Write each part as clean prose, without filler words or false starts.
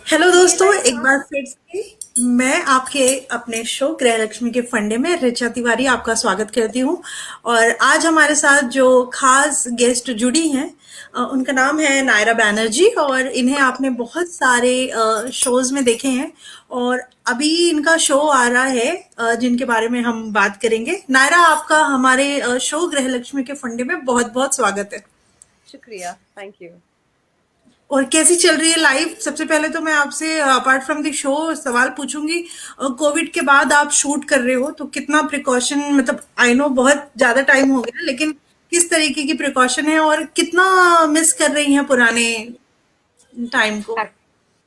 Hello ये दोस्तों, life एक कहाँ। बार फिर से मैं आपके अपने शो गृह लक्ष्मी के फंडे में ऋचा तिवारी आपका स्वागत करती हूँ। और आज हमारे साथ जो खास गेस्ट जुड़ी हैं, उनका नाम है नायरा बैनर्जी, और इन्हें आपने बहुत सारे शोज में देखे हैं। और अभी इनका शो आ रहा है, जिनके बारे में हम बात करेंगे। नायरा, आपका हमारे शो गृह लक्ष्मी के फंडे में बहुत बहुत स्वागत है। शुक्रिया, थैंक यू। और कैसी चल रही है लाइफ? सबसे पहले तो मैं आपसे अपार्ट फ्रॉम द शो सवाल पूछूंगी। कोविड के बाद आप शूट कर रहे हो तो कितना प्रिकॉशन, मतलब आई नो बहुत ज्यादा टाइम हो गया, लेकिन किस तरीके की प्रिकॉशन है और कितना मिस कर रही हैं पुराने टाइम को?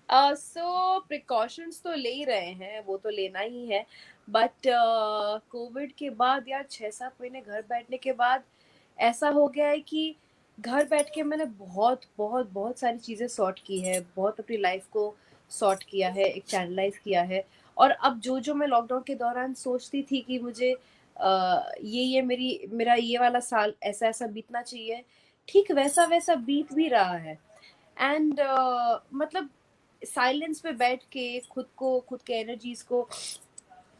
सो प्रिकॉशंस तो ले ही रहे हैं, वो तो लेना ही है। बट कोविड के बाद यार 6-7 महीने घर बैठने के बाद ऐसा हो गया है कि घर बैठ के मैंने बहुत बहुत बहुत सारी चीज़ें सॉर्ट की है, बहुत अपनी लाइफ को सॉर्ट किया है, एक चैनलाइज किया है। और अब जो जो मैं लॉकडाउन के दौरान सोचती थी कि मुझे ये मेरा ये वाला साल ऐसा ऐसा बीतना चाहिए, ठीक वैसा वैसा बीत भी रहा है। एंड मतलब साइलेंस में बैठ के खुद के एनर्जीज को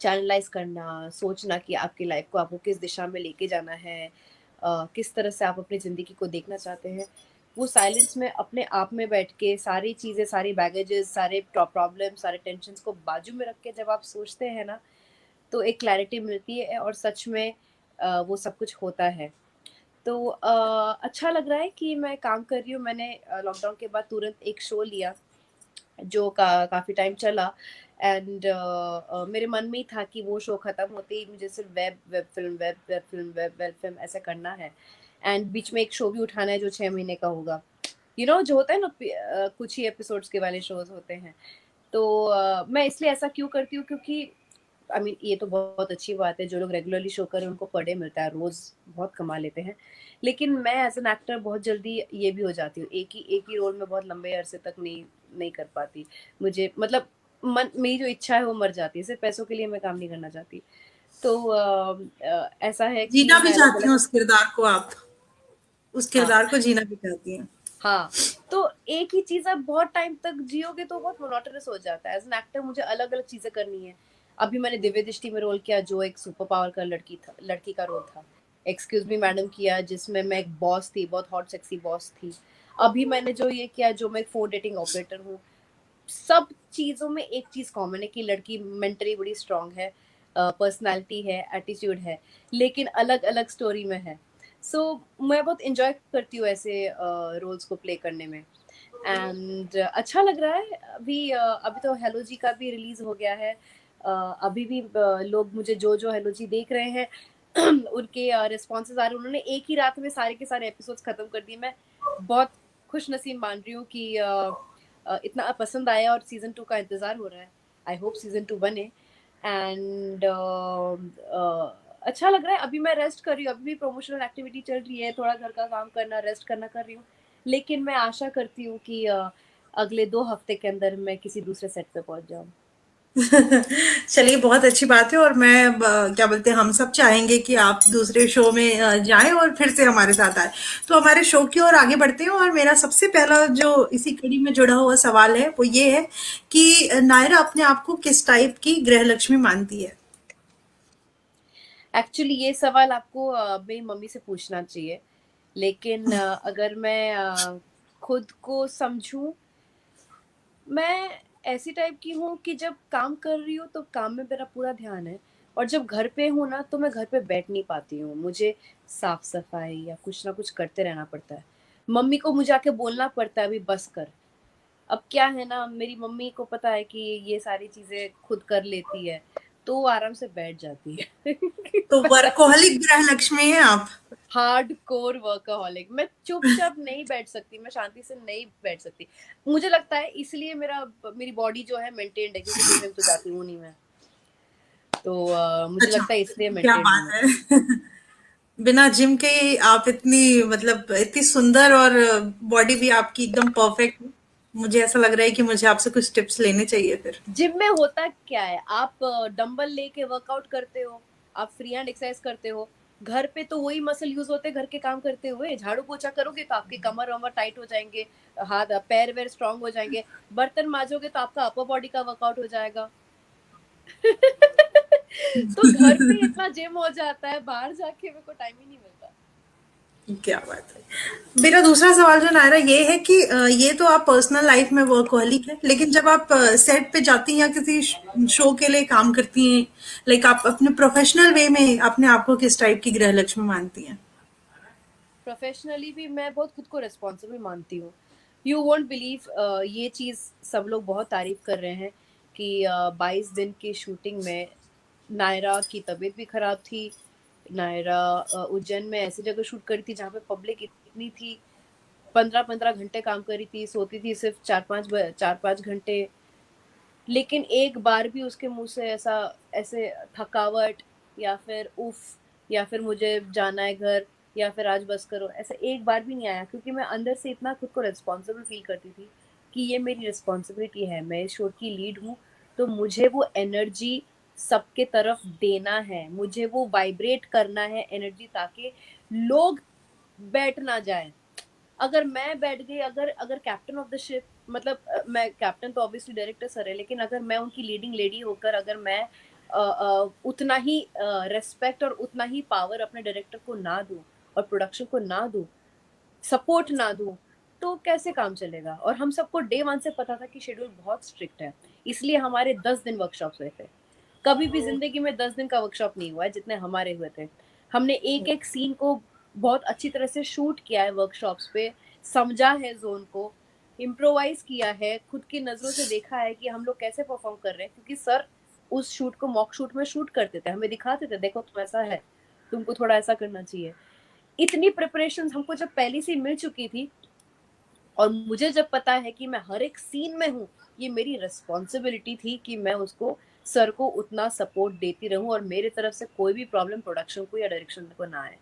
चैनलाइज करना, सोचना कि आपकी लाइफ को आपको किस दिशा में लेके जाना है, किस तरह से आप अपनी ज़िंदगी को देखना चाहते हैं। वो साइलेंस में अपने आप में बैठ के सारी चीज़ें, सारी बैगेजेस, सारे प्रॉब्लम, सारे टेंशन्स को बाजू में रख के जब आप सोचते हैं ना, तो एक क्लैरिटी मिलती है और सच में वो सब कुछ होता है। तो अच्छा लग रहा है कि मैं काम कर रही हूँ। मैंने लॉकडाउन के बाद तुरंत एक शो लिया जो काफ़ी टाइम चला। एंड मेरे मन में ही था कि वो शो खत्म होते ही मुझे सिर्फ वेब फिल्म ऐसा करना है। एंड बीच में एक शो भी उठाना है जो 6 महीने का होगा। जो होता है ना, कुछ ही एपिसोड्स के वाले शोज होते हैं। तो मैं इसलिए ऐसा क्यों करती हूँ, क्योंकि आई मीन ये तो बहुत अच्छी बात है, जो लोग रेगुलरली शो कर रहे हैं उनको पर डे मिलता है, रोज बहुत कमा लेते हैं। लेकिन मैं एज एन एक्टर बहुत जल्दी ये भी हो जाती हूँ, एक ही रोल में बहुत लंबे अरसे तक नहीं कर पाती। मुझे मतलब मन मेरी जो इच्छा है वो मर जाती है, सिर्फ पैसों के लिए मैं काम नहीं करना चाहती। तो ऐसा है कि जीना भी मैं अलग चाहती अलग। हैं उस किरदार को आप? उस हाँ, किरदार को जीना भी चाहती हैं? हाँ। तो एक ही चीज आप बहुत टाइम तक जियोगे तो बहुत मोनोटोनस हो जाता है। एज एन एक्टर मुझे अलग अलग चीजें करनी है। अभी मैंने दिव्य दृष्टि में रोल किया जो एक सुपर पावर का लड़की का रोल था। एक्सक्यूज मी मैडम किया जिसमें मैं एक बॉस थी, बहुत हॉट सेक्सी बॉस थी। अभी मैंने जो ये किया, जो मैं एक फोन डेटिंग ऑपरेटर हूँ। सब चीजों में एक चीज कॉमन है कि लड़की मेंटली बड़ी स्ट्रांग है, पर्सनालिटी है, एटीट्यूड है, लेकिन अलग अलग स्टोरी में है। सो मैं बहुत इंजॉय करती हूँ ऐसे रोल्स को प्ले करने में। एंड अच्छा लग रहा है। अभी तो हेलो जी का भी रिलीज हो गया है। अभी भी लोग मुझे जो जो हेलो जी देख रहे हैं उनके रिस्पॉन्सेज आ रहे हैं। उन्होंने एक ही रात में सारे के सारे एपिसोड्स खत्म कर दिए। मैं बहुत खुश नसीब मान रही हूँ कि इतना पसंद आया और सीजन 2 का इंतजार हो रहा है। आई होप सीजन 2 बने। एंड अच्छा लग रहा है। अभी मैं रेस्ट कर रही हूँ, अभी भी प्रमोशनल एक्टिविटी चल रही है, थोड़ा घर का काम करना, रेस्ट करना कर रही हूँ। लेकिन मैं आशा करती हूँ कि अगले 2 हफ्ते के अंदर मैं किसी दूसरे सेट पे पहुंच जाऊँ। चलिए, बहुत अच्छी बात है। और मैं क्या बोलते हैं, हम सब चाहेंगे कि आप दूसरे शो में जाएं और फिर से हमारे साथ आए। तो हमारे शो की ओर आगे बढ़ते हैं, और मेरा सबसे पहला जो इसी कड़ी में जुड़ा हुआ सवाल है वो ये है कि नायरा अपने आप को किस टाइप की गृह लक्ष्मी मानती है? एक्चुअली ये सवाल आपको मेरी मम्मी से पूछना चाहिए। लेकिन अगर मैं खुद को समझूं, मैं ऐसी टाइप की हूँ कि जब काम कर रही हूँ तो काम में मेरा पूरा ध्यान है। और जब घर पे हूँ ना तो मैं घर पे बैठ नहीं पाती हूँ। मुझे साफ सफाई या कुछ ना कुछ करते रहना पड़ता है। मम्मी को मुझे आके बोलना पड़ता है अभी बस कर। अब क्या है ना, मेरी मम्मी को पता है कि ये सारी चीजें खुद कर लेती है, तो वो आराम से बैठ जाती है। तो पता नहीं। वर्कोहलिक गृह लक्ष्मी हैं आप? Hard core workaholic. मैं चुपचाप नहीं बैठ सकती, मैं शांति से नहीं बैठ सकती। मुझे लगता है इसलिए मेरी बॉडी जो है मेंटेन्ड है, क्योंकि जिम में तो जाती हूँ नहीं मैं। तो मुझे अच्छा, लगता है इसलिए क्या मेंटेन्ड हूँ बात मैं। है! बिना जिम के ही आप इतनी, मतलब इतनी सुंदर, और बॉडी भी आपकी एकदम परफेक्ट है। मुझे ऐसा लग रहा है कि मुझे आपसे कुछ टिप्स लेने चाहिए फिर। जिम में होता क्या है, आप डंबल लेके वर्कआउट करते हो, आप फ्री हैंड एक्सरसाइज करते हो, घर पे तो वही मसल यूज होते हैं घर के काम करते हुए, झाड़ू पोछा करोगे तो आपके कमर वमर टाइट हो जाएंगे, हाथ पैर वैर स्ट्रांग हो जाएंगे, बर्तन माजोगे तो आपका अपर बॉडी का वर्कआउट हो जाएगा। तो घर पे इतना जिम हो जाता है, बाहर जाके मेरे को टाइम ही नहीं मिलता। क्या बात है। मेरा दूसरा सवाल जो नायरा ये है कि ये तो आप पर्सनल लाइफ में वर्कहॉलिक है, लेकिन जब आप सेट पे जाती हैं या किसी शो के लिए काम करती हैं, लाइक आप अपने प्रोफेशनल वे में अपने आप को किस टाइप की गृह लक्ष्मी मानती हैं? प्रोफेशनली भी मैं बहुत खुद को रिस्पॉन्सिबल मानती हूँ। यू वोंट बिलीव, ये चीज़ सब लोग बहुत तारीफ कर रहे हैं कि 22 दिन की शूटिंग में नायरा की तबीयत भी खराब थी। नायरा उज्जैन में ऐसी जगह शूट करी थी जहाँ पे पब्लिक इतनी थी, 15-15 घंटे काम करी थी, सोती थी सिर्फ 4-5 घंटे, लेकिन एक बार भी उसके मुंह से ऐसा ऐसे थकावट या फिर उफ या फिर मुझे जाना है घर या फिर आज बस करो, ऐसा एक बार भी नहीं आया, क्योंकि मैं अंदर से इतना खुद को रिस्पॉन्सिबल फील करती थी कि ये मेरी रिस्पॉन्सिबिलिटी है, मैं इस शो की लीड हूँ, तो मुझे वो एनर्जी सबके तरफ देना है, मुझे वो वाइब्रेट करना है एनर्जी, ताकि लोग बैठ ना जाए। अगर मैं बैठ गई, अगर अगर कैप्टन ऑफ द शिप, मतलब मैं कैप्टन तो ऑब्वियसली डायरेक्टर सर है, लेकिन अगर मैं उनकी लीडिंग लेडी होकर अगर मैं उतना ही रेस्पेक्ट और उतना ही पावर अपने डायरेक्टर को ना दूं और प्रोडक्शन को ना दूं, सपोर्ट ना दूं, तो कैसे काम चलेगा। और हम सबको डे वन से पता था कि शेड्यूल बहुत स्ट्रिक्ट है, इसलिए हमारे 10 दिन वर्कशॉप हुए थे। कभी भी जिंदगी में 10 दिन का वर्कशॉप नहीं हुआ है जितने हमारे हुए थे। हमने एक एक सीन को बहुत अच्छी तरह से शूट किया है वर्कशॉप्स पे, समझा है जोन को, इम्प्रोवाइज किया है, खुद की नजरों से देखा है कि हम लोग कैसे परफॉर्म कर रहे हैं, क्योंकि सर उस शूट को मॉक शूट में शूट करते थे, हमें दिखाते थे देखो तुम ऐसा है, तुमको थोड़ा ऐसा करना चाहिए। इतनी प्रिपरेशन हमको जब पहले से मिल चुकी थी, और मुझे जब पता है कि मैं हर एक सीन में हूँ, ये मेरी रिस्पॉन्सिबिलिटी थी कि मैं उसको सर को उतना सपोर्ट देती रहूं और मेरे तरफ से कोई भी प्रॉब्लम प्रोडक्शन को या डायरेक्शन को ना आए।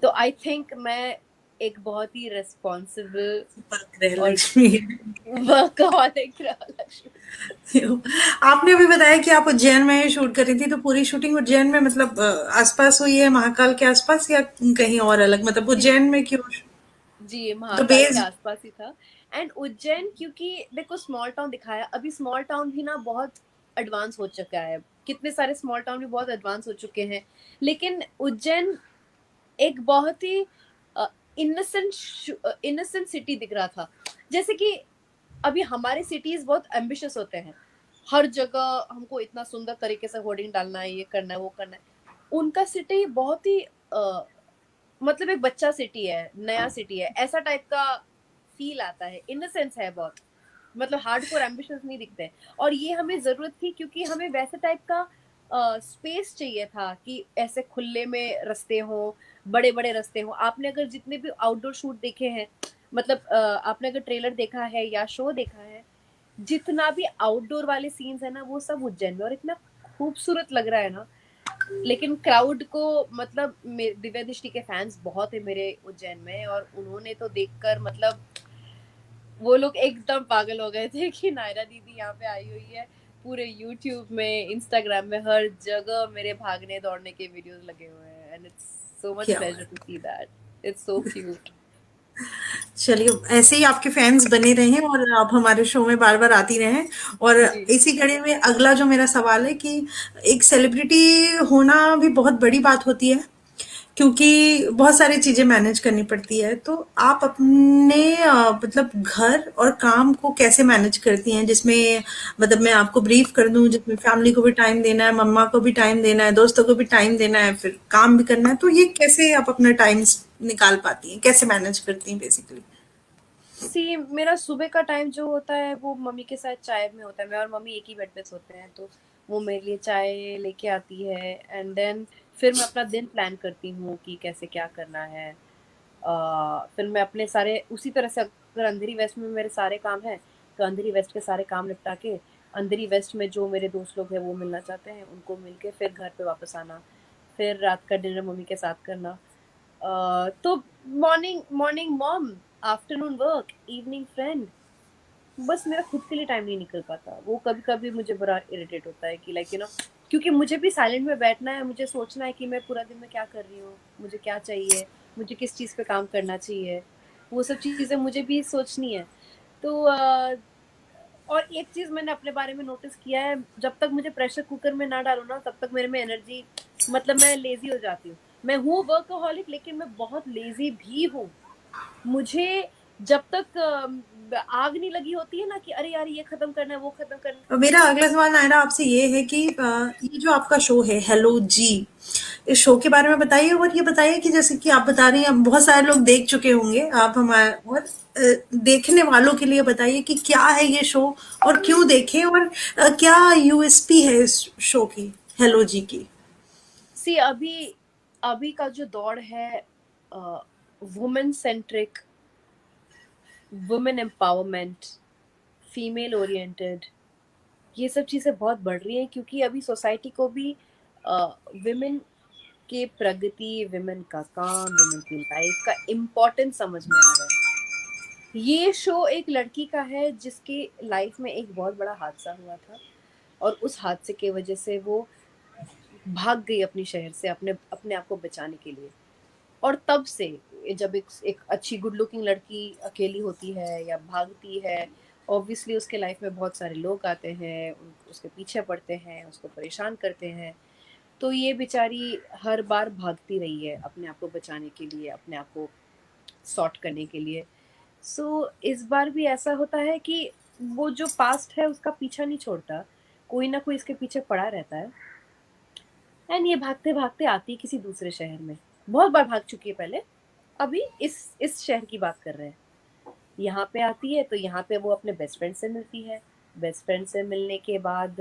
तो आई थिंक मैं एक बहुत ही रिस्पॉन्सिबल गृह और लक्ष्मी। वर्कहॉलिक लक्ष्मी। आपने अभी बताया कि आप उज्जैन में शूट कर रही थी, तो पूरी शूटिंग उज्जैन में मतलब आसपास हुई है, महाकाल के आसपास या कहीं और अलग, मतलब जी उज्जैन में क्यों? जी, तो महाकाल के बेस। आसपास ही था। एंड उज्जैन, क्योंकि देखो स्मॉल टाउन दिखाया, अभी स्मॉल टाउन भी ना बहुत एडवांस हो चुका है, कितने सारे स्मॉल टाउन भी बहुत एडवांस हो चुके हैं, लेकिन उज्जैन एक बहुत ही इनोसेंट इनोसेंट सिटी दिख रहा था। जैसे कि अभी हमारे सिटीज बहुत एम्बिशियस होते हैं, हर जगह हमको इतना सुंदर तरीके से होर्डिंग डालना है, ये करना है वो करना है। उनका सिटी बहुत ही मतलब एक बच्चा सिटी है, नया सिटी है, ऐसा टाइप का फील आता है, इनोसेंस है बहुत, मतलब हार्डकोर एम्बिशंस नहीं दिखते हैं। और ये हमें जरूरत थी क्योंकि हमें वैसे टाइप का स्पेस चाहिए था कि ऐसे खुले में रास्ते हों, बड़े बड़े रास्ते हों। आपने अगर जितने भी आउटडोर शूट देखे हैं, मतलब आपने अगर ट्रेलर देखा है या शो देखा है, जितना भी आउटडोर वाले सीन्स है ना, वो सब उज्जैन में, और इतना खूबसूरत लग रहा है ना। लेकिन क्राउड को, मतलब दिव्या दृष्टि के फैंस बहुत है मेरे उज्जैन में, और उन्होंने तो देखकर मतलब वो लोग एकदम पागल हो गए थे कि नायरा दीदी यहाँ पे आई हुई है। पूरे यूट्यूब में, इंस्टाग्राम में, हर जगह मेरे भागने दौड़ने के वीडियोस लगे हुए हैं, एंड इट्स सो मच क्या प्लेजर बात। To see that, it's so cute. चलिए, ऐसे ही आपके फैन्स बने रहें और आप हमारे शो में बार-बार आती रहें। और जी इसी कड़ी में अगला जो मेरा सवाल है कि एक सेलिब्रिटी होना भी बहुत बड़ी बात होती है, क्योंकि बहुत सारी चीज़ें मैनेज करनी पड़ती है। तो आप अपने मतलब घर और काम को कैसे मैनेज करती हैं? जिसमें मतलब मैं आपको ब्रीफ कर दूँ, जिसमें फैमिली को भी टाइम देना है, मम्मा को भी टाइम देना है, दोस्तों को भी टाइम देना है, फिर काम भी करना है। तो ये कैसे आप अपना टाइम निकाल पाती हैं? कैसे मैनेज करती हैं बेसिकली? सी, मेरा सुबह का टाइम जो होता है वो मम्मी के साथ चाय में होता है, मैं और मम्मी एक ही बेड पे सोते हैं, तो वो मेरे लिए चाय लेके आती है, एंड देन फिर मैं अपना दिन प्लान करती हूँ कि कैसे क्या करना है। फिर मैं अपने सारे उसी तरह से, अगर अंधेरी वेस्ट में मेरे सारे काम हैं, तो अंधेरी वेस्ट के सारे काम निपटा के, अंधेरी वेस्ट में जो मेरे दोस्त लोग हैं वो मिलना चाहते हैं, उनको मिलके फिर घर पे वापस आना, फिर रात का डिनर मम्मी के साथ करना। तो morning morning mom, afternoon work, evening friend. बस मेरा खुद के लिए टाइम नहीं निकल पाता, वो कभी कभी मुझे बड़ा इरिटेट होता है कि लाइक क्योंकि मुझे भी साइलेंट में बैठना है, मुझे सोचना है कि मैं पूरा दिन में क्या कर रही हूँ, मुझे क्या चाहिए, मुझे किस चीज़ पे काम करना चाहिए, वो सब चीज़ें मुझे भी सोचनी है। तो और एक चीज़ मैंने अपने बारे में नोटिस किया है, जब तक मुझे प्रेशर कुकर में ना डालो ना, तब तक मेरे में एनर्जी, मतलब मैं लेज़ी हो जाती हूँ। मैं हूँ वर्कहॉलिक, लेकिन मैं बहुत लेज़ी भी हूँ। मुझे जब तक आग नहीं लगी होती है ना कि अरे यार ये खत्म करना है, वो खत्म करना मेरा अगला सवाल नायरा आपसे ये है कि ये जो आपका शो है हेलो जी, इस शो के बारे में बताइए और ये बताइए कि जैसे कि आप बता रही हैं बहुत सारे लोग देख चुके होंगे, आप हमारे और देखने वालों के लिए बताइए कि क्या है ये शो और क्यों देखें और क्या यूएसपी है इस शो की, हेलो जी की। सी अभी अभी का जो दौर है, women centric, women empowerment, female oriented, ये सब चीज़ें बहुत बढ़ रही हैं, क्योंकि अभी सोसाइटी को भी विमेन के प्रगति, विमेन का काम, विमेन की लाइफ का इम्पोर्टेंस समझ में आ रहा है। ये शो एक लड़की का है जिसके लाइफ में एक बहुत बड़ा हादसा हुआ था, और उस हादसे की वजह से वो भाग गई अपनी शहर से अपने अपने आप को बचाने के लिए। और तब से जब एक अच्छी गुड लुकिंग लड़की अकेली होती है या भागती है, ऑब्वियसली उसके लाइफ में बहुत सारे लोग आते हैं, उसके पीछे पड़ते हैं, उसको परेशान करते हैं। तो ये बेचारी हर बार भागती रही है अपने आप को बचाने के लिए, अपने आप को सॉर्ट करने के लिए। इस बार भी ऐसा होता है कि वो जो पास्ट है उसका पीछा नहीं छोड़ता, कोई ना कोई इसके पीछे पड़ा रहता है। एंड ये भागते भागते आती है किसी दूसरे शहर में, बहुत बार भाग चुकी है पहले, अभी इस शहर की बात कर रहे हैं। यहाँ पे आती है तो यहाँ पे वो अपने बेस्ट फ्रेंड से मिलती है। बेस्ट फ्रेंड से मिलने के बाद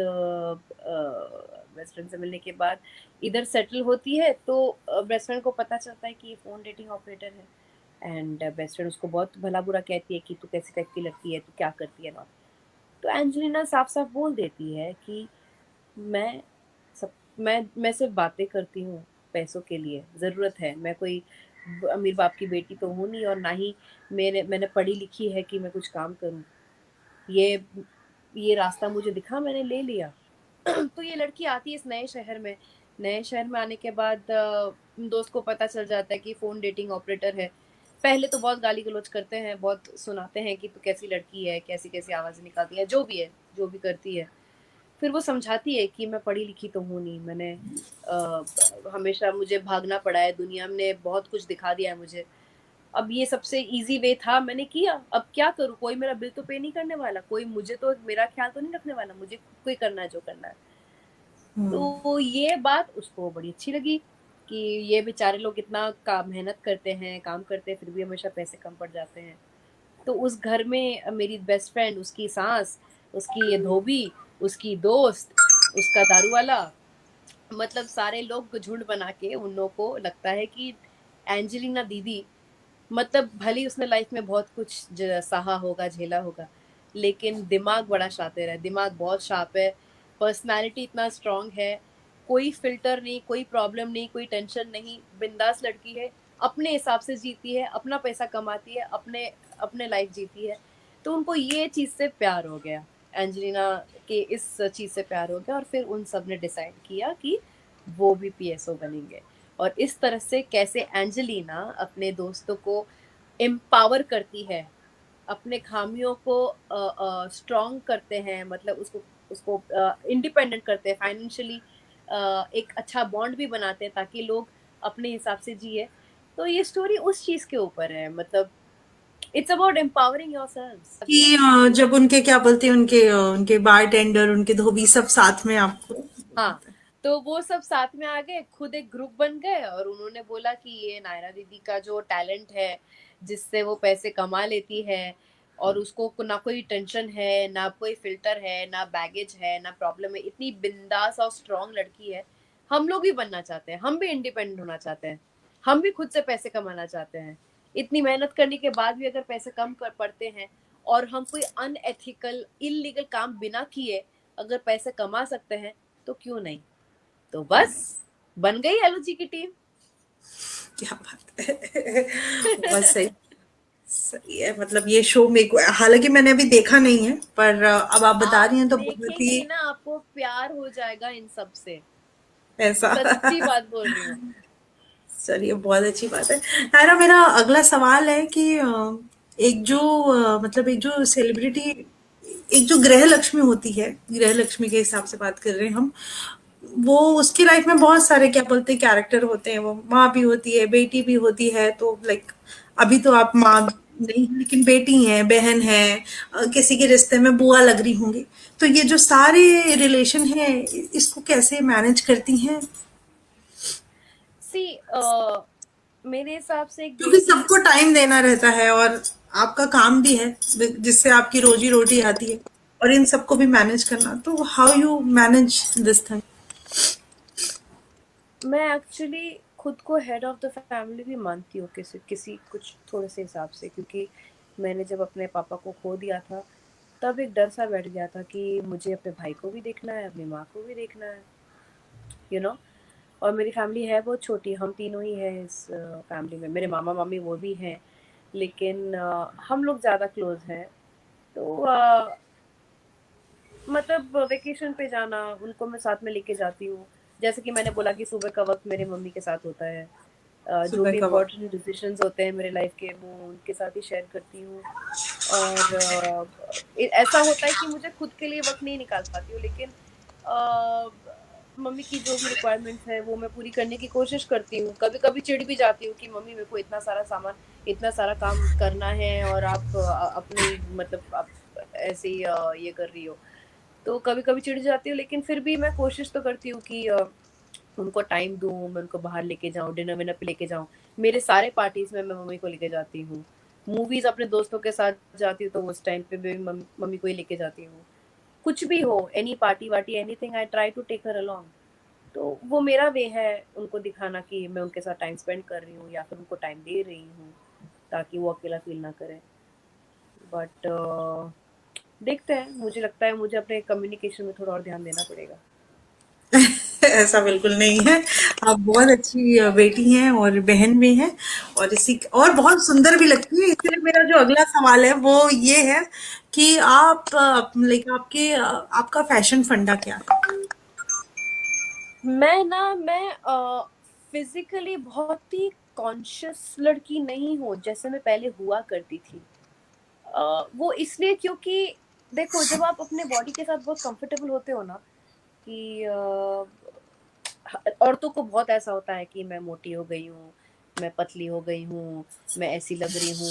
बेस्ट फ्रेंड से मिलने के बाद इधर सेटल होती है, तो बेस्ट फ्रेंड को पता चलता है कि ये फ़ोन डेटिंग ऑपरेटर है। एंड बेस्ट फ्रेंड उसको बहुत भला बुरा कहती है कि तू कैसी टाइप की लड़की है, तू क्या करती है ना। तो एंजेलिना साफ साफ बोल देती है कि मैं सब मैं सिर्फ बातें करती हूँ पैसों के लिए, ज़रूरत है, मैं कोई अमीर बाप की बेटी तो हूँ नहीं, और ना ही मैंने पढ़ी लिखी है कि मैं कुछ काम करूँ। ये ये रास्ता मुझे दिखा, मैंने ले लिया। तो ये लड़की आती है इस नए शहर में। नए शहर में आने के बाद दोस्त को पता चल जाता है कि फ़ोन डेटिंग ऑपरेटर है। पहले तो बहुत गाली गलौज करते हैं, बहुत सुनाते हैं कि तू कैसी लड़की है, कैसी कैसी आवाज़ें निकालती है, जो भी है, जो भी करती है। फिर वो समझाती है कि मैं पढ़ी लिखी तो हूँ नहीं, मैंने हमेशा मुझे भागना पड़ा है, दुनिया ने बहुत कुछ दिखा दिया है मुझे। अब ये सबसे ईज़ी वे था, मैंने किया, अब क्या करूँ? कोई मेरा बिल तो पे नहीं करने वाला, कोई मुझे तो मेरा ख़्याल तो नहीं रखने वाला, मुझे खुद को ही करना है जो करना है। तो ये बात उसको बड़ी अच्छी लगी कि ये बेचारे लोग इतना काम मेहनत करते हैं, काम करते हैं, फिर भी हमेशा पैसे कम पड़ जाते हैं। तो उस घर में मेरी बेस्ट फ्रेंड, उसकी सास, उसकी ये धोबी, उसकी दोस्त, उसका दारू वाला, मतलब सारे लोग झुंड बना के उन लोगों को लगता है कि एंजेलिना दीदी, मतलब भले ही उसने लाइफ में बहुत कुछ सहा होगा, झेला होगा, लेकिन दिमाग बड़ा शातिर है, दिमाग बहुत शार्प है, पर्सनालिटी इतना स्ट्रांग है, कोई फिल्टर नहीं, कोई प्रॉब्लम नहीं, कोई टेंशन नहीं, बिंदास लड़की है, अपने हिसाब से जीती है, अपना पैसा कमाती है, अपने अपने लाइफ जीती है। तो उनको ये चीज़ से प्यार हो गया, एंजेलिना के इस चीज़ से प्यार हो गया, और फिर उन सब ने डिसाइड किया कि वो भी पीएसओ बनेंगे। और इस तरह से कैसे एंजेलिना अपने दोस्तों को एम्पावर करती है, अपने खामियों को स्ट्रॉन्ग करते हैं, मतलब उसको उसको इंडिपेंडेंट करते हैं फाइनेंशियली, एक अच्छा बॉन्ड भी बनाते हैं ताकि लोग अपने हिसाब से जिए। तो ये स्टोरी उस चीज़ के ऊपर है, मतलब इट्स अबाउट एम्पावरिंग योरसेल्व्स। कि जब उनके क्या बोलते हैं उनके बार टेंडर उनके धोबी सब साथ में आपको। हाँ, तो वो सब साथ में आ गए, खुद एक ग्रुप बन गए, और उन्होंने बोला कि ये नायरा दीदी का जो टैलेंट है, जिससे वो पैसे कमा लेती है, और उसको ना कोई टेंशन है, ना कोई फ़िल्टर है, ना बैगेज है, ना प्रॉब्लम है, इतनी बिंदास और स्ट्रॉन्ग लड़की है। हम लोग भी बनना चाहते हैं, हम भी इंडिपेंडेंट होना चाहते हैं, हम भी खुद से पैसे कमाना चाहते हैं। इतनी मेहनत करने के बाद भी अगर पैसे कम कर पड़ते हैं, और हम कोई अनएथिकल, इल्लीगल काम बिना किए अगर पैसे कमा सकते हैं, तो क्यों नहीं? तो बस बन गई एलओजी की टीम। क्या बात है। बहुत सही। सही है। मतलब ये शो मेरे को, हालांकि मैंने अभी देखा नहीं है, पर अब आप बता आप रही हैं तो बहुत ही देखेंगी ना, आपको प्यार हो जाएगा इन सब से। ऐसा। सच्ची बात बोल रही हूँ। चलिए, बहुत अच्छी बात है। नायरा, मेरा अगला सवाल है कि एक जो मतलब एक जो सेलिब्रिटी, एक जो गृह लक्ष्मी होती है, गृह लक्ष्मी के हिसाब से बात कर रहे हैं हम, वो उसकी लाइफ में बहुत सारे क्या बोलते हैं कैरेक्टर होते हैं। वो माँ भी होती है, बेटी भी होती है, तो लाइक अभी तो आप माँ नहीं हैं, लेकिन बेटी हैं, बहन है, किसी के रिश्ते में बुआ लग रही होंगी। तो ये जो सारे रिलेशन है, इसको कैसे मैनेज करती हैं? सी मेरे हिसाब से एक क्योंकि बेटी। सबको टाइम देना रहता है, और आपका काम भी है जिससे आपकी रोजी रोटी आती है, और इन सबको भी मैनेज करना, तो how you manage this thing? मैं एक्चुअली खुद को हेड ऑफ द फैमिली भी मानती हूँ, किसी किसी कुछ थोड़े से हिसाब से, क्योंकि मैंने जब अपने पापा को खो दिया था, तब एक डर सा बैठ गया था कि मुझे अपने भाई को भी देखना है, अपनी माँ को भी देखना है, यू नो। और मेरी फैमिली है बहुत छोटी, हम तीनों ही हैं इस फैमिली में। मेरे मामा मामी वो भी हैं, लेकिन हम लोग ज़्यादा क्लोज हैं। तो मतलब वेकेशन पे जाना, उनको मैं साथ में लेके जाती हूँ। जैसे कि मैंने बोला कि सुबह का वक्त मेरी मम्मी के साथ होता है। जो सुबह भी का वक्त। इम्पोर्टेंट डिसीजंस होते हैं मेरे लाइफ के, वो उनके साथ ही शेयर करती हूँ। और ऐसा होता है कि मुझे खुद के लिए वक्त नहीं निकाल पाती हूँ, लेकिन अ, मम्मी की जो भी रिक्वायरमेंट्स है वो मैं पूरी करने की कोशिश करती हूँ। कभी कभी चिढ़ भी जाती हूँ कि मम्मी, मेरे को इतना सारा सामान, इतना सारा काम करना है, और आप अपने मतलब आप ऐसे ही ये कर रही हो। तो कभी कभी चिढ़ जाती हूँ, लेकिन फिर भी मैं कोशिश तो करती हूँ कि उनको टाइम दूँ, मैं उनको बाहर लेके जाऊँ, डिनर विनर पे लेके जाऊँ। मेरे सारे पार्टीज में मैं मम्मी को लेके जाती हूँ। मूवीज अपने दोस्तों के साथ जाती हूँ तो उस टाइम पे भी मम्मी को ही लेके जाती हूँ। कुछ भी हो, एनी पार्टी वार्टी, anything, I try to take her along. तो वो मेरा वे है उनको दिखाना कि मैं उनके साथ टाइम स्पेंड कर रही हूँ या फिर उनको टाइम दे रही हूँ, ताकि वो अकेला फील ना करें। बट देखते हैं, मुझे लगता है मुझे अपने कम्युनिकेशन में थोड़ा और ध्यान देना पड़ेगा। ऐसा बिल्कुल नहीं है। आप बहुत अच्छी बेटी हैं और बहन भी हैं, और इसी और बहुत सुंदर भी लगती है। इसलिए मेरा जो अगला सवाल है वो ये है कि आप लाइक आपके आपका फैशन फंडा क्या है? मैं फिजिकली बहुत ही कॉन्शियस लड़की नहीं हूँ जैसे मैं पहले हुआ करती थी। वो इसलिए क्योंकि देखो, जब आप अपने बॉडी के साथ बहुत कंफर्टेबल होते हो ना, कि औरतों को बहुत ऐसा होता है कि मैं मोटी हो गई हूँ, मैं पतली हो गई हूँ, मैं ऐसी लग रही हूँ,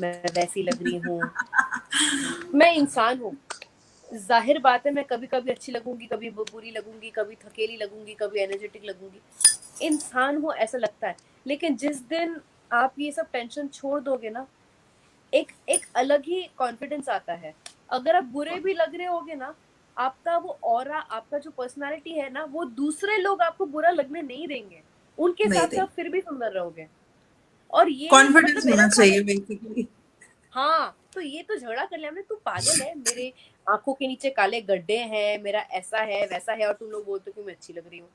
मैं वैसी लग रही हूँ। मैं इंसान हूँ, जाहिर बात है मैं कभी कभी अच्छी लगूंगी, कभी बुरी लगूंगी, कभी थकेली लगूंगी, कभी एनर्जेटिक लगूंगी। इंसान हूँ, ऐसा लगता है। लेकिन जिस दिन आप ये सब टेंशन छोड़ दोगे ना, एक एक अलग ही कॉन्फिडेंस आता है। अगर आप बुरे भी लग रहे होगे ना, आपका वो ऑरा, आपका जो पर्सनालिटी है ना, वो दूसरे लोग आपको बुरा लगने नहीं देंगे। उनके नहीं हिसाब से देंगे। आप फिर भी सुंदर रहोगे। और ये मतलब कॉन्फिडेंस मेरा होना था। चाहिए बेसिकली। हाँ, तो ये तो झगड़ा कर लिया हमने, तू पागल है, मेरे आंखों के नीचे काले गड्ढे हैं, मेरा ऐसा है वैसा है, और तुम लोग बोलते हो कि मैं अच्छी लग रही हूँ।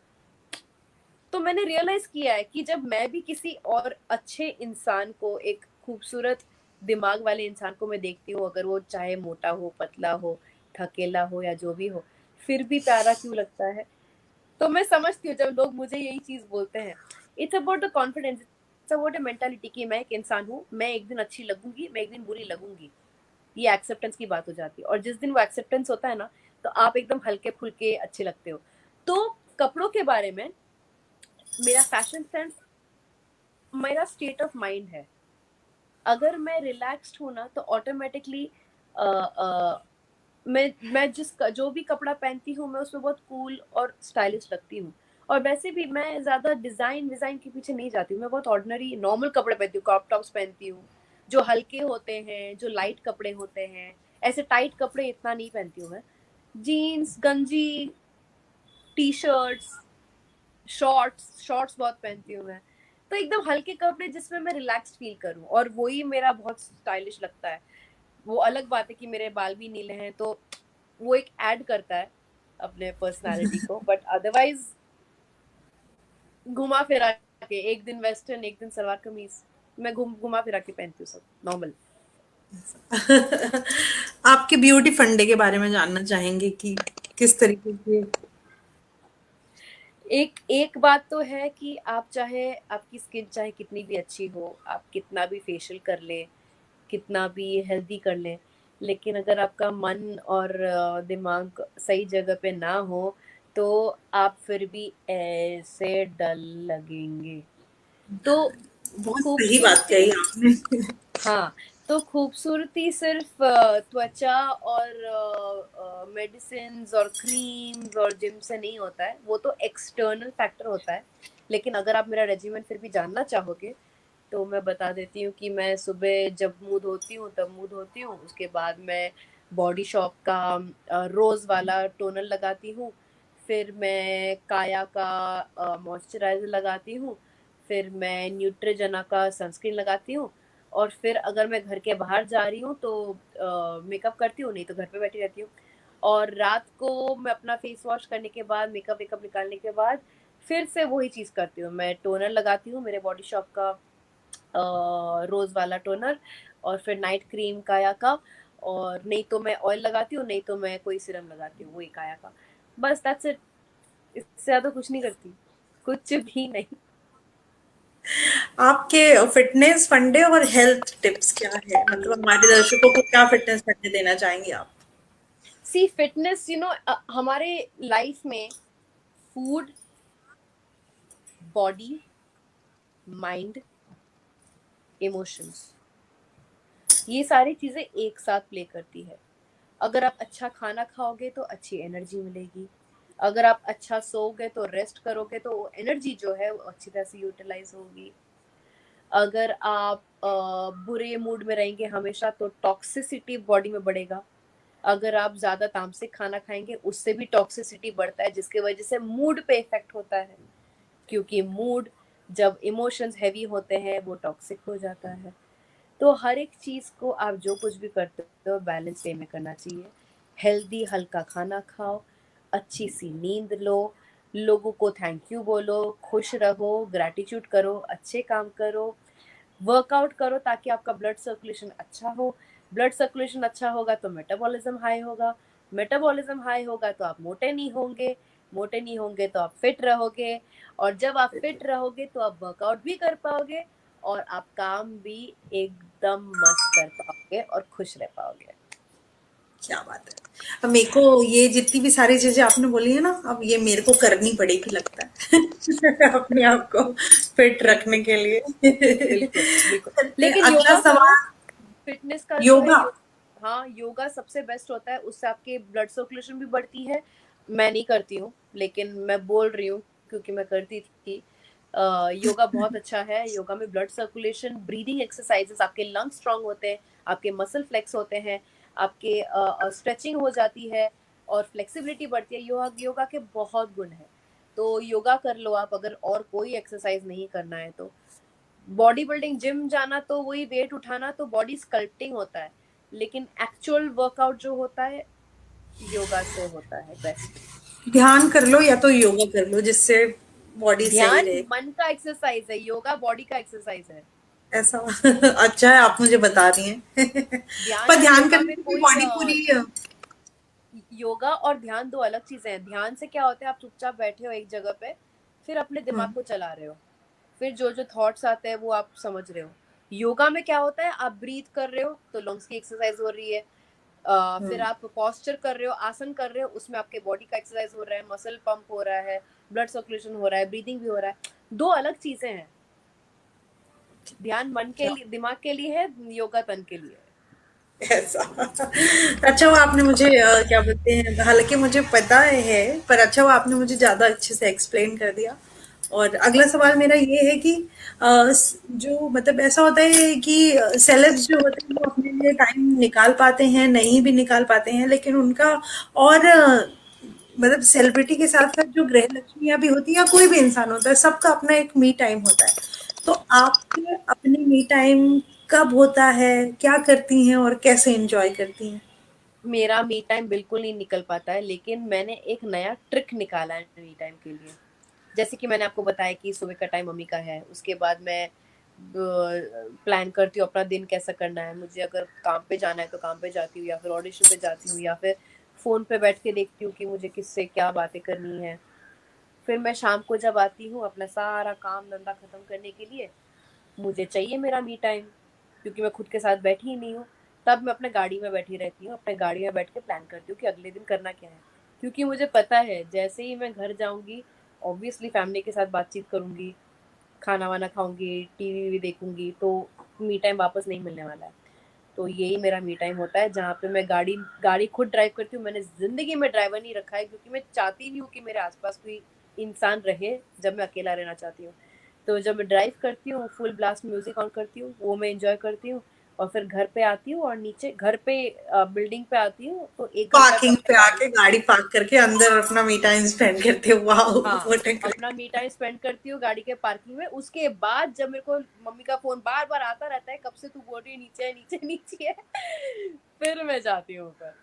तो मैंने रियलाइज किया है कि जब मैं भी किसी और अच्छे इंसान को, एक खूबसूरत दिमाग वाले इंसान को मैं देखती हूँ, अगर वो चाहे मोटा हो, पतला हो, थकेला हो या जो भी हो, फिर भी प्यारा क्यों लगता है। तो मैं समझती हूँ जब लोग मुझे यही चीज बोलते हैं। It's about the confidence, it's about a mentality कि मैं एक इंसान हूँ, मैं एक दिन अच्छी लगूंगी, मैं एक दिन बुरी लगूंगी। ये एक्सेप्टेंस की बात हो जाती है, और जिस दिन वो एक्सेप्टेंस होता है ना, तो आप एकदम हल्के फुल्के अच्छे लगते हो। तो कपड़ों के बारे में, मेरा फैशन सेंस मेरा स्टेट ऑफ माइंड है। अगर मैं रिलैक्स्ड हूं ना, तो ऑटोमेटिकली मैं जिस जो भी कपड़ा पहनती हूँ, मैं उसमें बहुत कूल और स्टाइलिश लगती हूँ। और वैसे भी मैं ज्यादा डिजाइन डिजाइन के पीछे नहीं जाती हूँ, मैं बहुत ऑर्डिनरी नॉर्मल कपड़े पहनती हूँ, क्रॉप टॉप्स पहनती हूँ, जो हल्के होते हैं, जो लाइट कपड़े होते हैं। ऐसे टाइट कपड़े इतना नहीं पहनती हूँ मैं। जीन्स, गंजी, टी शर्ट्स, शॉर्ट्स शॉर्ट्स बहुत पहनती हूँ मैं। तो एकदम हल्के कपड़े जिसमें मैं रिलैक्स्ड फील करूँ, और वही मेरा बहुत स्टाइलिश लगता है। वो अलग बात है कि मेरे बाल भी नीले हैं, तो वो एक ऐड करता है अपने पर्सनालिटी को, बट अदरवाइज घुमा फिरा के एक दिन वेस्टर्न, एक दिन सलवार कमीज, मैं घुमा फिरा के पहनती हूँ सब नॉर्मल। आपके ब्यूटी फंडे के बारे में जानना चाहेंगे कि किस तरीके के। एक एक बात तो है कि आप चाहे आपकी स्किन चाहे कितनी भी अच्छी हो, आप कितना भी फेशियल कर लें, कितना भी हेल्दी कर लें, लेकिन अगर आपका मन और दिमाग सही जगह पे ना हो, तो आप फिर भी ऐसे डल लगेंगे। तो बहुत सही बात खूबसूरती, कही आपने। हाँ, तो खूबसूरती सिर्फ त्वचा और मेडिसिन्स और क्रीम्स और जिम से नहीं होता है, वो तो एक्सटर्नल फैक्टर होता है। लेकिन अगर आप मेरा रेजिमेंट फिर भी जानना चाहोगे, तो मैं बता देती हूँ कि मैं सुबह जब मुँह धोती हूँ तब मुँह धोती हूँ, उसके बाद मैं बॉडी शॉप का रोज़ वाला टोनर लगाती हूँ, फिर मैं काया का मॉइस्चराइज़र लगाती हूँ, फिर मैं न्यूट्रिजेना का सनस्क्रीन लगाती हूँ, और फिर अगर मैं घर के बाहर जा रही हूँ तो मेकअप करती हूँ, नहीं तो घर पे बैठी रहती हूँ। और रात को मैं अपना फेस वॉश करने के बाद, मेकअप वेकअप निकालने के बाद फिर से वही चीज़ करती हूँ, मैं टोनर लगाती हूँ मेरे बॉडी शॉप का रोज़ वाला टोनर, और फिर नाइट क्रीम काया का, और नहीं तो मैं ऑयल लगाती हूँ, नहीं तो मैं कोई सीरम लगाती हूँ वही काया का। बस दैट्स इट, इससे ज़्यादा कुछ नहीं करती, कुछ भी नहीं। आपके फिटनेस फंडे और हेल्थ टिप्स क्या है, मतलब हमारे दर्शकों को क्या फिटनेस फंडे देना चाहेंगे आप। सी फिटनेस, हमारे लाइफ में फूड, बॉडी, माइंड, इमोशंस, ये सारी चीज़ें एक साथ प्ले करती है। अगर आप अच्छा खाना खाओगे तो अच्छी एनर्जी मिलेगी, अगर आप अच्छा सोओगे तो रेस्ट करोगे तो एनर्जी जो है वो अच्छी तरह से यूटिलाइज होगी। अगर आप बुरे मूड में रहेंगे हमेशा तो टॉक्सिसिटी बॉडी में बढ़ेगा। अगर आप ज़्यादा तामसिक खाना खाएंगे उससे भी टॉक्सिसिटी बढ़ता है, जिसकी वजह से मूड पे इफेक्ट होता है, क्योंकि मूड, जब इमोशंस हैवी होते हैं वो टॉक्सिक हो जाता है। तो हर एक चीज़ को आप जो कुछ भी करते हो बैलेंस वे में करना चाहिए। हेल्दी हल्का खाना खाओ, अच्छी सी नींद लो, लोगों को थैंक यू बोलो, खुश रहो, ग्रैटिट्यूड करो, अच्छे काम करो, वर्कआउट करो ताकि आपका ब्लड सर्कुलेशन अच्छा हो। ब्लड सर्कुलेशन अच्छा होगा तो मेटाबॉलिज्म हाई होगा, मेटाबॉलिज्म हाई होगा तो आप मोटे नहीं होंगे, मोटे नहीं होंगे तो आप फिट रहोगे, और जब आप फिट रहोगे तो आप वर्कआउट भी कर पाओगे, और आप काम भी एकदम मस्त कर पाओगे और खुश रह पाओगे। क्या बात है। अब मेरे को ये जितनी भी सारी चीजें आपने बोली है ना, अब ये मेरे को करनी पड़ेगी लगता है अपने आप को फिट रखने के लिए। बिल्कुल, बिल्कुल। चलिए, लेकिन अगला योगा करो, सवाल। फिटनेस का जो है योगा। हाँ, योगा सबसे बेस्ट होता है, उससे आपकी ब्लड सर्कुलेशन भी बढ़ती है। मैं नहीं करती हूँ, लेकिन मैं बोल रही हूँ क्योंकि मैं करती थी। योगा बहुत अच्छा है, योगा में ब्लड सर्कुलेशन, ब्रीदिंग एक्सरसाइजेस, आपके लंग्स स्ट्रांग होते हैं, आपके मसल फ्लेक्स होते हैं, आपके स्ट्रेचिंग हो जाती है और फ्लेक्सिबिलिटी बढ़ती है। योगा योगा के बहुत गुण हैं, तो योगा कर लो आप, अगर और कोई एक्सरसाइज नहीं करना है तो। बॉडी बिल्डिंग जिम जाना तो वही वेट उठाना तो बॉडी स्कल्पटिंग होता है, लेकिन एक्चुअल वर्कआउट जो होता है योगा से होता है बेस्ट। ध्यान कर लो या तो योगा कर लो, जिससे बॉडी सही ध्यान रहे। मन का एक्सरसाइज है, योगा बॉडी का एक्सरसाइज है। ऐसा। अच्छा है, आप मुझे बता रही हैं। ध्यान पर और ध्यान योगा करने में से भी कोई बॉडी पूरी। योगा और ध्यान दो अलग चीजें हैं। ध्यान से क्या होता है, आप चुपचाप बैठे हो एक जगह पे, फिर अपने दिमाग हम्म। को चला रहे हो, फिर जो जो थॉट्स आते हैं वो आप समझ रहे हो। योगा में क्या होता है, आप ब्रीथ कर रहे हो तो लंग्स की एक्सरसाइज हो रही है, फिर हम्म। आप पोस्चर कर रहे हो, आसन कर रहे हो, उसमें आपके बॉडी का एक्सरसाइज हो रहा है, मसल पंप हो रहा है, ब्लड सर्कुलेशन हो रहा है, ब्रीदिंग भी हो रहा है। दो अलग चीजें हैं। ध्यान मन के क्या। लिए, दिमाग के लिए है, योगा तन के लिए है। ऐसा। अच्छा हुआ आपने मुझे क्या बोलते हैं, हालांकि मुझे पता है, पर अच्छा हुआ आपने मुझे ज्यादा अच्छे से एक्सप्लेन कर दिया। और अगला सवाल मेरा ये है कि जो मतलब ऐसा होता है कि सेलेब्स जो होते हैं वो अपने लिए टाइम निकाल पाते हैं, नहीं भी निकाल पाते हैं, लेकिन उनका और मतलब सेलिब्रिटी के साथ साथ जो गृह लक्ष्मियां भी होती है या कोई भी इंसान होता है, सबका अपना एक मी टाइम होता है। तो आपके अपने मी टाइम कब होता है, क्या करती हैं और कैसे एंजॉय करती हैं। मेरा मी टाइम बिल्कुल नहीं निकल पाता है, लेकिन मैंने एक नया ट्रिक निकाला है मी टाइम के लिए। जैसे कि मैंने आपको बताया कि सुबह का टाइम मम्मी का है, उसके बाद मैं प्लान करती हूँ अपना दिन कैसा करना है। मुझे अगर काम पे जाना है तो काम पे जाती हूँ, या फिर ऑडिशन पे जाती हूँ, या फिर फ़ोन पे बैठ के देखती हूँ कि मुझे किससे क्या बातें करनी है। फिर मैं शाम को जब आती हूँ अपना सारा काम-धंधा खत्म करने के लिए, मुझे चाहिए मेरा मी टाइम, क्योंकि मैं खुद के साथ बैठी ही नहीं हूँ। तब मैं अपने गाड़ी में बैठी रहती हूँ, अपने गाड़ी में बैठ के प्लान करती हूँ कि अगले दिन करना क्या है। क्योंकि मुझे पता है जैसे ही मैं घर जाऊँगी, ऑब्वियसली फैमिली के साथ बातचीत करूँगी, खाना-वाना खाऊँगी, टीवी-वीवी देखूँगी, तो मी टाइम वापस नहीं मिलने वाला है। तो यही मेरा मी टाइम होता है, जहाँ पे मैं गाड़ी गाड़ी खुद ड्राइव करती हूँ। मैंने ज़िंदगी में ड्राइवर नहीं रखा है, क्योंकि मैं चाहती नहीं हूँ कि मेरे आस-पास कोई इंसान रहे जब मैं अकेला रहना चाहती हूँ। तो जब मैं ड्राइव करती हूँ, फुल ब्लास्ट म्यूज़िक ऑन करती हूँ, वो मैं एन्जॉय करती हूँ, और फिर घर पे आती हूँ, और नीचे घर पे बिल्डिंग पे आती हूँ, तो 1 घंटा तो पार्किंग अपने पे गाड़ी आके गाड़ी पार्क करके अंदर अपना मी टाइम स्पेंड करते हो, वाह हाँ, व्हाट अ अपना मी टाइम स्पेंड करती हूँ गाड़ी के पार्किंग में। उसके बाद जब मेरे को मम्मी का फ़ोन बार-बार आता रहता है, कब से तू बोल रही है नीचे है, नीचे, नीचे है, फिर मैं जाती हूँ ऊपर।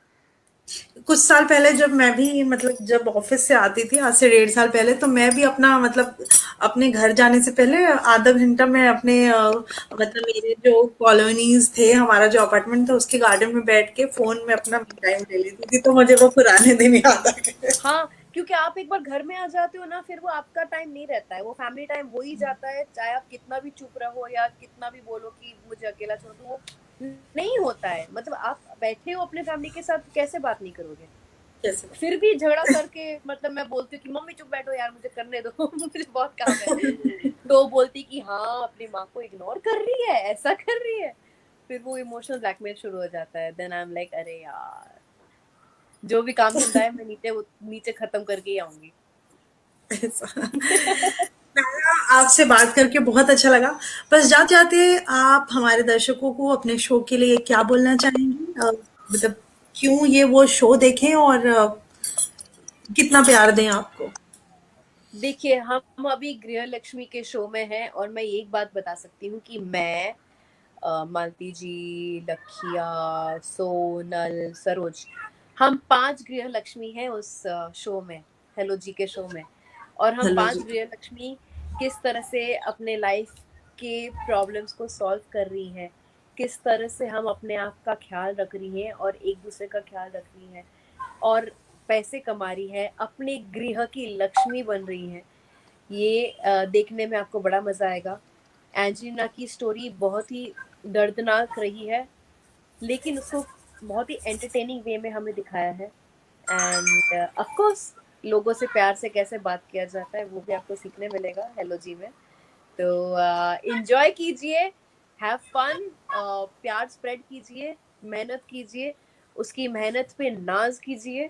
कुछ साल पहले जब मैं भी मतलब जब ऑफिस से आती थी, आज से 1.5 साल पहले, तो मैं भी अपना मतलब अपने घर जाने से पहले आधा घंटा मैं अपने मतलब मेरे जो कॉलोनीज थे, हमारा जो अपार्टमेंट था उसके गार्डन में बैठ के फोन में अपना टाइम ले लेती थी, तो मुझे वो पुराने दिन याद आ गए। हाँ, क्योंकि आप एक बार घर में आ जाते हो ना, फिर वो आपका टाइम नहीं रहता है, वो फैमिली टाइम हो ही जाता है, चाहे आप कितना भी चुप रहो या कितना भी बोलो कि मुझे अकेला छोड़ दो, वो नहीं होता है। मतलब आप बैठे हो अपने फैमिली के साथ, कैसे बात नहीं करोगे? कैसे बात। फिर भी झगड़ा करके, मतलब मैं बोलती हूँ कि मम्मी चुप बैठो यार, मुझे करने दो, मुझे बहुत काम है। तो वो बोलती कि हाँ, अपनी माँ को इग्नोर कर रही है, ऐसा कर रही है। फिर वो इमोशनल ब्लैकमेल शुरू हो जाता है। देन आई एम लाइक, अरे यार, जो भी काम धंधा है मैं नीचे नीचे खत्म करके ही आऊंगी। ऐसा आपसे बात करके बहुत अच्छा लगा। बस जाते जाते आप हमारे दर्शकों को अपने शो के लिए क्या बोलना चाहेंगी, मतलब क्यों ये वो शो देखें और कितना प्यार दें आपको। देखिए, हम अभी गृह लक्ष्मी के शो में हैं, और मैं एक बात बता सकती हूँ कि मैं, मालती जी, लखिया, सोनल, सरोज, हम 5 गृह लक्ष्मी हैं उस शो में, हेलो जी के शो में। और हम हेलो 5 जी। गृह लक्ष्मी किस तरह से अपने लाइफ के प्रॉब्लम्स को सॉल्व कर रही हैं, किस तरह से हम अपने आप का ख्याल रख रही हैं और एक दूसरे का ख्याल रख रही हैं, और पैसे कमा रही है, अपने गृह की लक्ष्मी बन रही हैं। ये देखने में आपको बड़ा मज़ा आएगा। एंजेलिना की स्टोरी बहुत ही दर्दनाक रही है, लेकिन उसको बहुत ही एंटरटेनिंग वे में हमें दिखाया है। एंड ऑफ कोर्स, लोगों से प्यार से कैसे बात किया जाता है वो भी आपको सीखने मिलेगा हेलो जी में। तो एंजॉय कीजिए, हैव फन, प्यार स्प्रेड कीजिए, मेहनत कीजिए, उसकी मेहनत पे नाज कीजिए।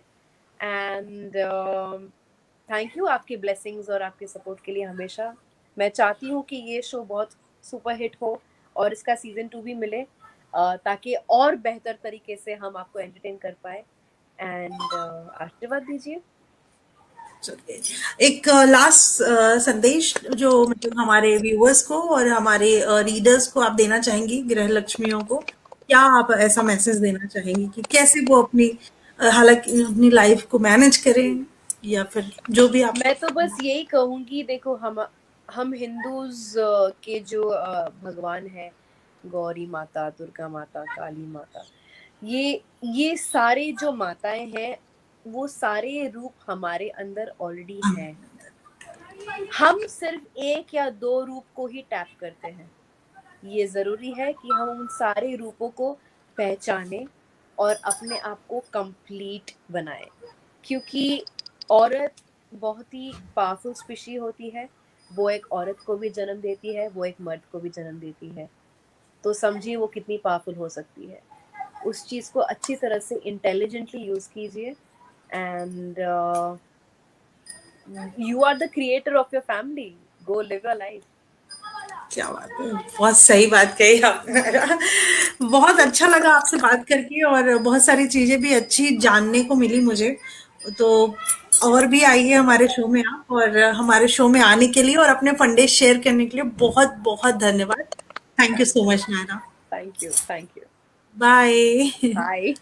एंड थैंक यू आपकी ब्लेसिंग्स और आपके सपोर्ट के लिए हमेशा। मैं चाहती हूँ कि ये शो बहुत सुपर हिट हो, और इसका सीजन 2 भी मिले, ताकि और बेहतर तरीके से हम आपको एंटरटेन कर पाए। एंड आशीर्वाद दीजिए। चलिए, एक लास्ट संदेश जो मतलब हमारे व्यूअर्स को और हमारे रीडर्स को आप देना चाहेंगी, गृह लक्ष्मियों को क्या आप ऐसा मैसेज देना चाहेंगी कि कैसे वो अपनी हालांकि अपनी लाइफ को मैनेज करें, या फिर जो भी आप। मैं तो बस यही कहूंगी, देखो, हम हिंदूज के जो भगवान है, गौरी माता, दुर्गा माता, काली माता, ये सारे जो माताएं हैं, वो सारे रूप हमारे अंदर ऑलरेडी हैं। हम सिर्फ एक या दो रूप को ही टैप करते हैं। ये जरूरी है कि हम उन सारे रूपों को पहचानें और अपने आप को कंप्लीट बनाएं, क्योंकि औरत बहुत ही पावरफुल स्पीशी होती है। वो एक औरत को भी जन्म देती है, वो एक मर्द को भी जन्म देती है। तो समझिए वो कितनी पावरफुल हो सकती है। उस चीज को अच्छी तरह से इंटेलिजेंटली यूज कीजिए। And you are the creator of your family, go live your life. क्या बात है, बहुत सही बात कही आपने। बहुत अच्छा लगा आपसे बात करके और बहुत सारी चीजें भी अच्छी जानने को मिली मुझे। तो और भी आइए हमारे शो में आप, और हमारे शो में आने के लिए और अपने फंडे शेयर करने के लिए बहुत बहुत धन्यवाद। Thank you so much Naira. Thank you, thank you. Bye. Bye.